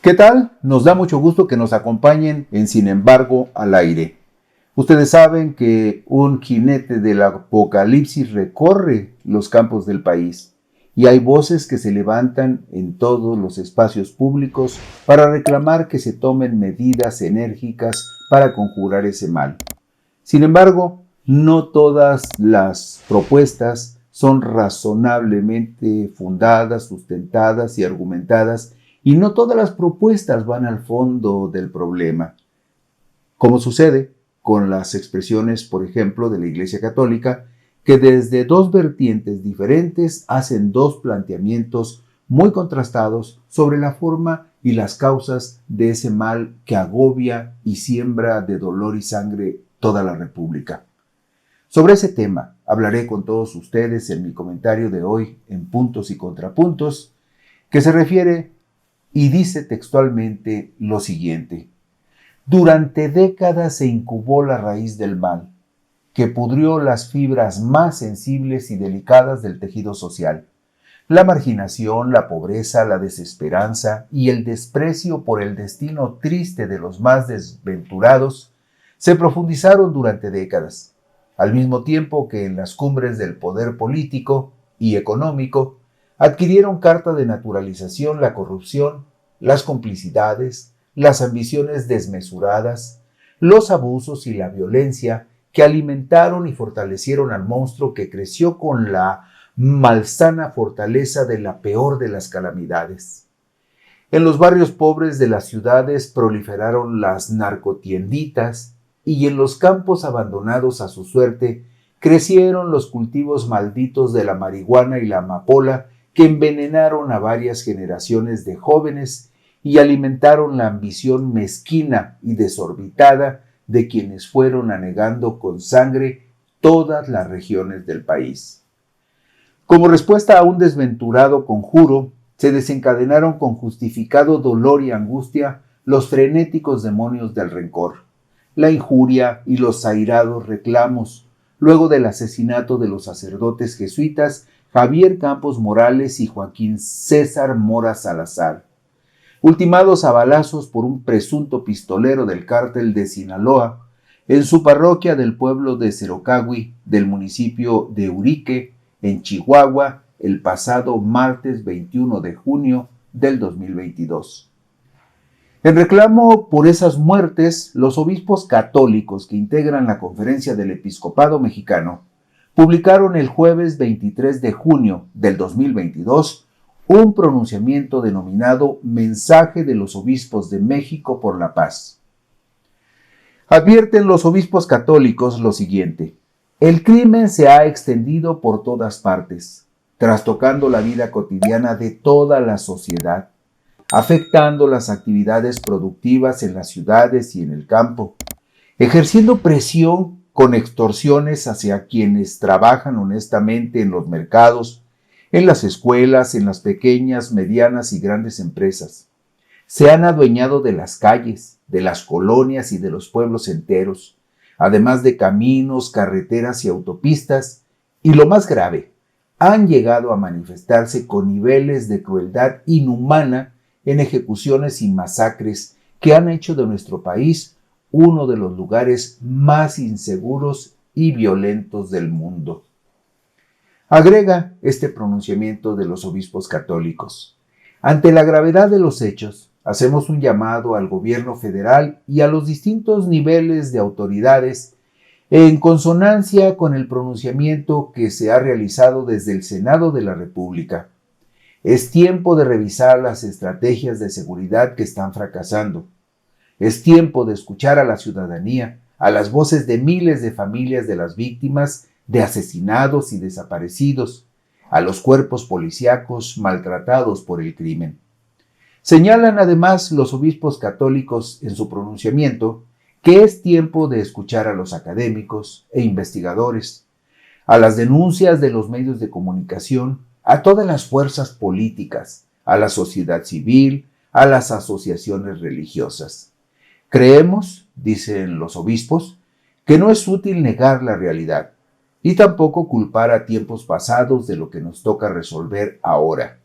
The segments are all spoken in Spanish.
¿Qué tal? Nos da mucho gusto que nos acompañen en Sin embargo al aire. Ustedes saben que un jinete del apocalipsis recorre los campos del país y hay voces que se levantan en todos los espacios públicos para reclamar que se tomen medidas enérgicas para conjurar ese mal. Sin embargo, no todas las propuestas son razonablemente fundadas, sustentadas y argumentadas, y no todas las propuestas van al fondo del problema, como sucede con las expresiones, por ejemplo, de la Iglesia Católica, que desde dos vertientes diferentes hacen dos planteamientos muy contrastados sobre la forma y las causas de ese mal que agobia y siembra de dolor y sangre toda la República. Sobre ese tema hablaré con todos ustedes en mi comentario de hoy en Puntos y Contrapuntos, que se refiere y dice textualmente lo siguiente: durante décadas se incubó la raíz del mal, que pudrió las fibras más sensibles y delicadas del tejido social. La marginación, la pobreza, la desesperanza y el desprecio por el destino triste de los más desventurados se profundizaron durante décadas, al mismo tiempo que en las cumbres del poder político y económico adquirieron carta de naturalización la corrupción, las complicidades, las ambiciones desmesuradas, los abusos y la violencia que alimentaron y fortalecieron al monstruo que creció con la malsana fortaleza de la peor de las calamidades. En los barrios pobres de las ciudades proliferaron las narcotienditas y en los campos abandonados a su suerte crecieron los cultivos malditos de la marihuana y la amapola que envenenaron a varias generaciones de jóvenes y alimentaron la ambición mezquina y desorbitada de quienes fueron anegando con sangre todas las regiones del país. Como respuesta a un desventurado conjuro, se desencadenaron con justificado dolor y angustia los frenéticos demonios del rencor, la injuria y los airados reclamos, luego del asesinato de los sacerdotes jesuitas Javier Campos Morales y Joaquín César Mora Salazar, ultimados a balazos por un presunto pistolero del cártel de Sinaloa en su parroquia del pueblo de Cerocagui del municipio de Urique, en Chihuahua, el pasado martes 21 de junio del 2022. En reclamo por esas muertes, los obispos católicos que integran la Conferencia del Episcopado Mexicano publicaron el jueves 23 de junio del 2022 un pronunciamiento denominado Mensaje de los Obispos de México por la Paz. Advierten los obispos católicos lo siguiente: el crimen se ha extendido por todas partes, trastocando la vida cotidiana de toda la sociedad, afectando las actividades productivas en las ciudades y en el campo, ejerciendo presión con extorsiones hacia quienes trabajan honestamente en los mercados, en las escuelas, en las pequeñas, medianas y grandes empresas. Se han adueñado de las calles, de las colonias y de los pueblos enteros, además de caminos, carreteras y autopistas, y lo más grave, han llegado a manifestarse con niveles de crueldad inhumana en ejecuciones y masacres que han hecho de nuestro país uno de los lugares más inseguros y violentos del mundo. Agrega este pronunciamiento de los obispos católicos: ante la gravedad de los hechos, hacemos un llamado al gobierno federal y a los distintos niveles de autoridades en consonancia con el pronunciamiento que se ha realizado desde el Senado de la República. Es tiempo de revisar las estrategias de seguridad que están fracasando. Es tiempo de escuchar a la ciudadanía, a las voces de miles de familias de las víctimas de asesinados y desaparecidos, a los cuerpos policíacos maltratados por el crimen. Señalan además los obispos católicos en su pronunciamiento que es tiempo de escuchar a los académicos e investigadores, a las denuncias de los medios de comunicación, a todas las fuerzas políticas, a la sociedad civil, a las asociaciones religiosas. Creemos, dicen los obispos, que no es útil negar la realidad y tampoco culpar a tiempos pasados de lo que nos toca resolver ahora.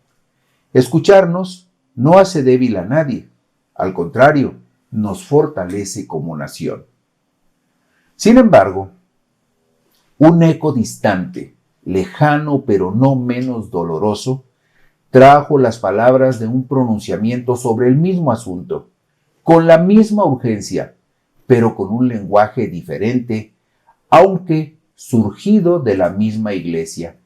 Escucharnos no hace débil a nadie, Al contrario, nos fortalece como nación. Sin embargo, un eco distante, lejano pero no menos doloroso, trajo las palabras de un pronunciamiento sobre el mismo asunto, con la misma urgencia, pero con un lenguaje diferente, aunque surgido de la misma iglesia.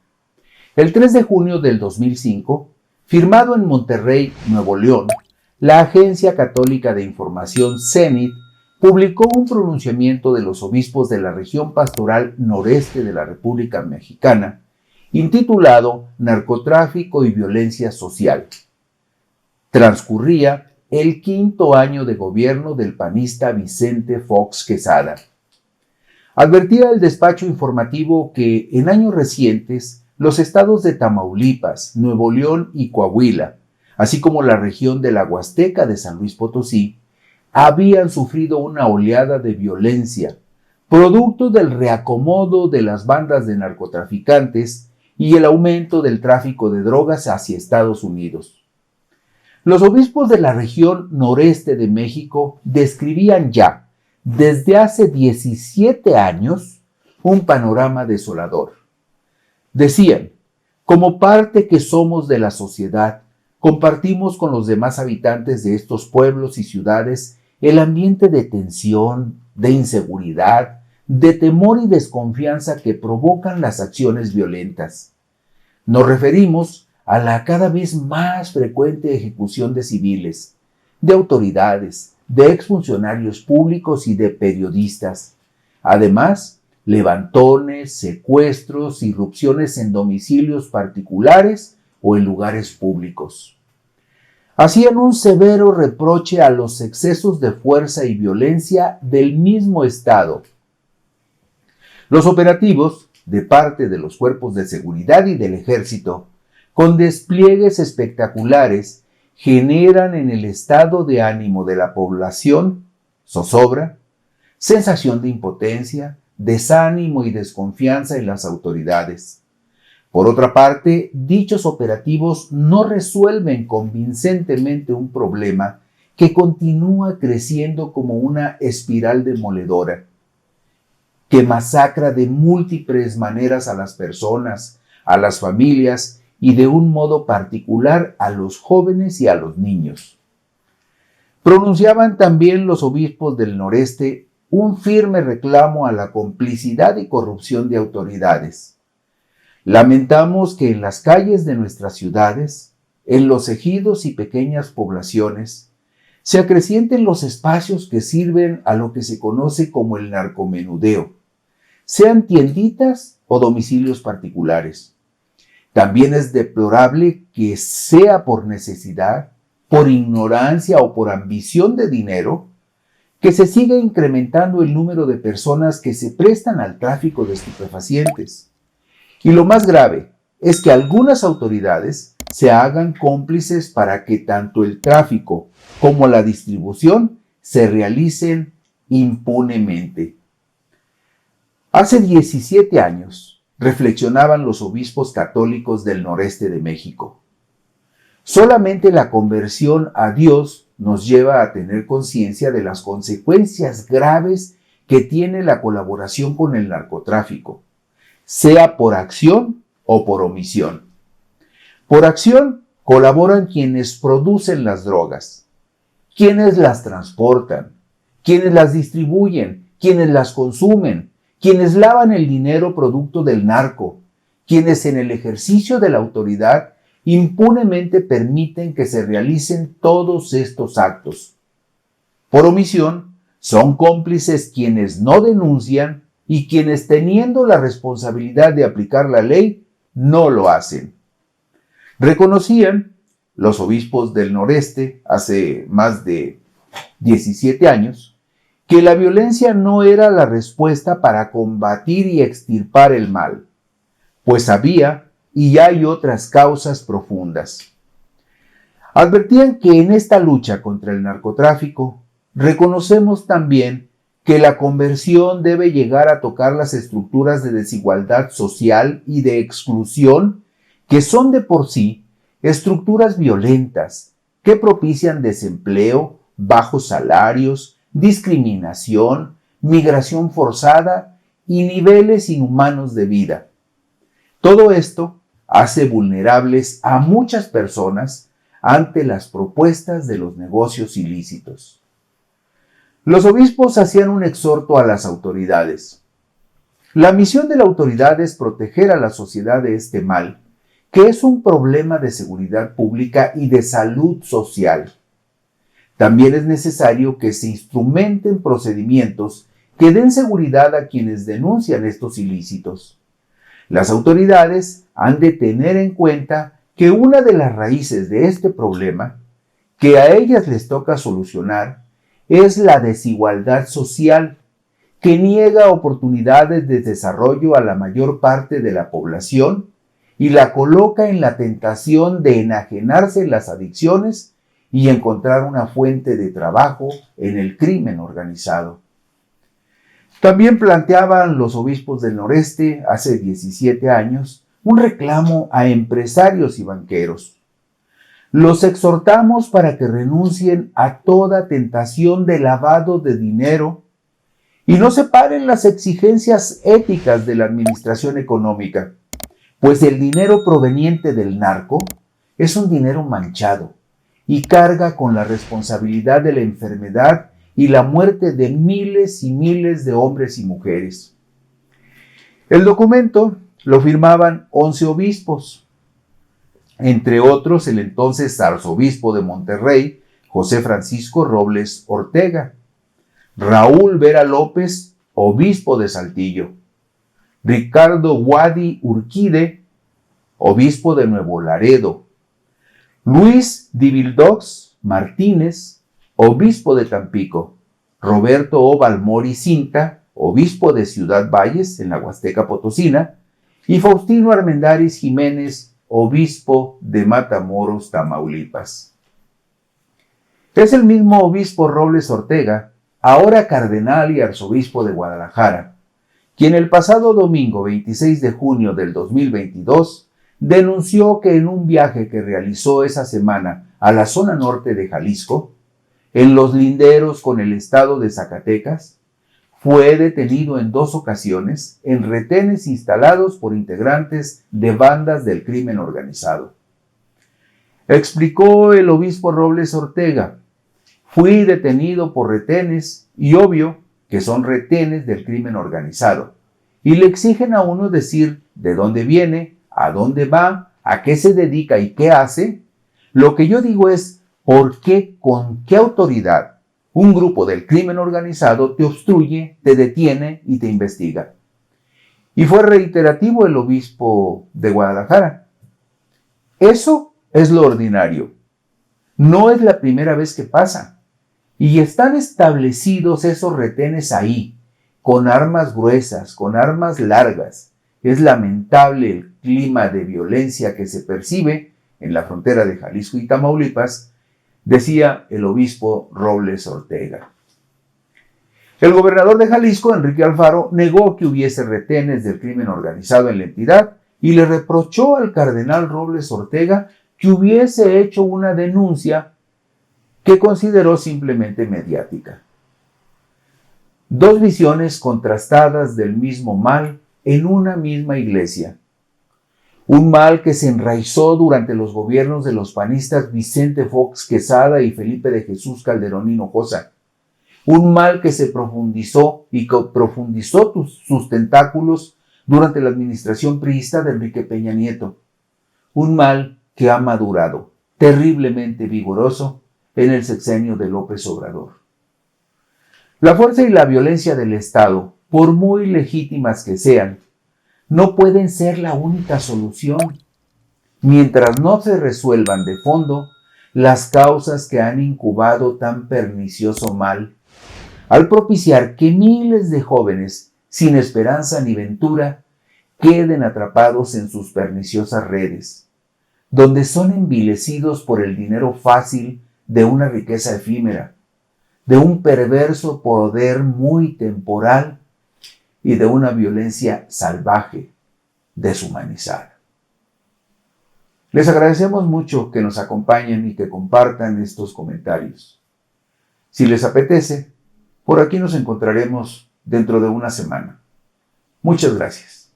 El 3 de junio del 2005, firmado en Monterrey, Nuevo León, la Agencia Católica de Información CENIT publicó un pronunciamiento de los obispos de la región pastoral noreste de la República Mexicana, intitulado Narcotráfico y Violencia Social. Transcurría el 5º año de gobierno del panista Vicente Fox Quesada. Advertía el despacho informativo que en años recientes los estados de Tamaulipas, Nuevo León y Coahuila, así como la región de la Huasteca de San Luis Potosí, habían sufrido una oleada de violencia, producto del reacomodo de las bandas de narcotraficantes y el aumento del tráfico de drogas hacia Estados Unidos. Los obispos de la región noreste de México describían ya, desde hace 17 años, un panorama desolador. Decían, como parte que somos de la sociedad, compartimos con los demás habitantes de estos pueblos y ciudades el ambiente de tensión, de inseguridad, de temor y desconfianza que provocan las acciones violentas. Nos referimos a la cada vez más frecuente ejecución de civiles, de autoridades, de exfuncionarios públicos y de periodistas. Además, levantones, secuestros, irrupciones en domicilios particulares o en lugares públicos. Hacían un severo reproche a los excesos de fuerza y violencia del mismo Estado. Los operativos, de parte de los cuerpos de seguridad y del ejército, con despliegues espectaculares, generan en el estado de ánimo de la población zozobra, sensación de impotencia, desánimo y desconfianza en las autoridades. Por otra parte, dichos operativos no resuelven convincentemente un problema que continúa creciendo como una espiral demoledora, que masacra de múltiples maneras a las personas, a las familias y de un modo particular a los jóvenes y a los niños. Pronunciaban también los obispos del noreste un firme reclamo a la complicidad y corrupción de autoridades. Lamentamos que en las calles de nuestras ciudades, en los ejidos y pequeñas poblaciones, se acrecienten los espacios que sirven a lo que se conoce como el narcomenudeo, sean tienditas o domicilios particulares. También es deplorable que sea por necesidad, por ignorancia o por ambición de dinero, que se siga incrementando el número de personas que se prestan al tráfico de estupefacientes. Y lo más grave es que algunas autoridades se hagan cómplices para que tanto el tráfico como la distribución se realicen impunemente. Hace 17 años reflexionaban los obispos católicos del noreste de México. Solamente la conversión a Dios nos lleva a tener conciencia de las consecuencias graves que tiene la colaboración con el narcotráfico, sea por acción o por omisión. Por acción colaboran quienes producen las drogas, quienes las transportan, quienes las distribuyen, quienes las consumen, quienes lavan el dinero producto del narco, quienes en el ejercicio de la autoridad impunemente permiten que se realicen todos estos actos. Por omisión, son cómplices quienes no denuncian y quienes, teniendo la responsabilidad de aplicar la ley, no lo hacen. Reconocían los obispos del noreste hace más de 17 años que la violencia no era la respuesta para combatir y extirpar el mal, pues había y hay otras causas profundas. Advertían que en esta lucha contra el narcotráfico reconocemos también que la conversión debe llegar a tocar las estructuras de desigualdad social y de exclusión que son de por sí estructuras violentas que propician desempleo, bajos salarios, discriminación, migración forzada y niveles inhumanos de vida. Todo esto hace vulnerables a muchas personas ante las propuestas de los negocios ilícitos. Los obispos hacían un exhorto a las autoridades. La misión de la autoridad es proteger a la sociedad de este mal, que es un problema de seguridad pública y de salud social. También es necesario que se instrumenten procedimientos que den seguridad a quienes denuncian estos ilícitos. Las autoridades han de tener en cuenta que una de las raíces de este problema, que a ellas les toca solucionar, es la desigualdad social, que niega oportunidades de desarrollo a la mayor parte de la población y la coloca en la tentación de enajenarse en las adicciones y encontrar una fuente de trabajo en el crimen organizado. También planteaban los obispos del noreste hace 17 años un reclamo a empresarios y banqueros. Los exhortamos para que renuncien a toda tentación de lavado de dinero y no separen las exigencias éticas de la administración económica, pues el dinero proveniente del narco es un dinero manchado y carga con la responsabilidad de la enfermedad y la muerte de miles y miles de hombres y mujeres. El documento lo firmaban 11 obispos, entre otros el entonces arzobispo de Monterrey, José Francisco Robles Ortega, Raúl Vera López, obispo de Saltillo, Ricardo Guadi Urquide, obispo de Nuevo Laredo, Luis Divildox Martínez, obispo de Tampico, Roberto O. Balmori Cinta, obispo de Ciudad Valles, en la Huasteca Potosina, y Faustino Armendáriz Jiménez, obispo de Matamoros, Tamaulipas. Es el mismo obispo Robles Ortega, ahora cardenal y arzobispo de Guadalajara, quien el pasado domingo 26 de junio del 2022 denunció que en un viaje que realizó esa semana a la zona norte de Jalisco, en los linderos con el estado de Zacatecas, fue detenido en 2 ocasiones en retenes instalados por integrantes de bandas del crimen organizado. Explicó el obispo Robles Ortega: fui detenido por retenes y obvio que son retenes del crimen organizado y le exigen a uno decir de dónde viene, a dónde va, a qué se dedica y qué hace. Lo que yo digo es: ¿por qué, con qué autoridad un grupo del crimen organizado te obstruye, te detiene y te investiga? Y fue reiterativo el obispo de Guadalajara. Eso es lo ordinario. No es la primera vez que pasa. Y están establecidos esos retenes ahí, con armas gruesas, con armas largas. Es lamentable el clima de violencia que se percibe en la frontera de Jalisco y Tamaulipas, decía el obispo Robles Ortega. El gobernador de Jalisco, Enrique Alfaro, negó que hubiese retenes del crimen organizado en la entidad y le reprochó al cardenal Robles Ortega que hubiese hecho una denuncia que consideró simplemente mediática. 2 visiones contrastadas del mismo mal en una misma iglesia. Un mal que se enraizó durante los gobiernos de los panistas Vicente Fox Quesada y Felipe de Jesús Calderón Hinojosa. Un mal que se profundizó sus tentáculos durante la administración priista de Enrique Peña Nieto. Un mal que ha madurado, terriblemente vigoroso, en el sexenio de López Obrador. La fuerza y la violencia del Estado, por muy legítimas que sean, no pueden ser la única solución, mientras no se resuelvan de fondo las causas que han incubado tan pernicioso mal, al propiciar que miles de jóvenes sin esperanza ni ventura queden atrapados en sus perniciosas redes, donde son envilecidos por el dinero fácil de una riqueza efímera, de un perverso poder muy temporal y de una violencia salvaje, deshumanizada. Les agradecemos mucho que nos acompañen y que compartan estos comentarios. Si les apetece, por aquí nos encontraremos dentro de una semana. Muchas gracias.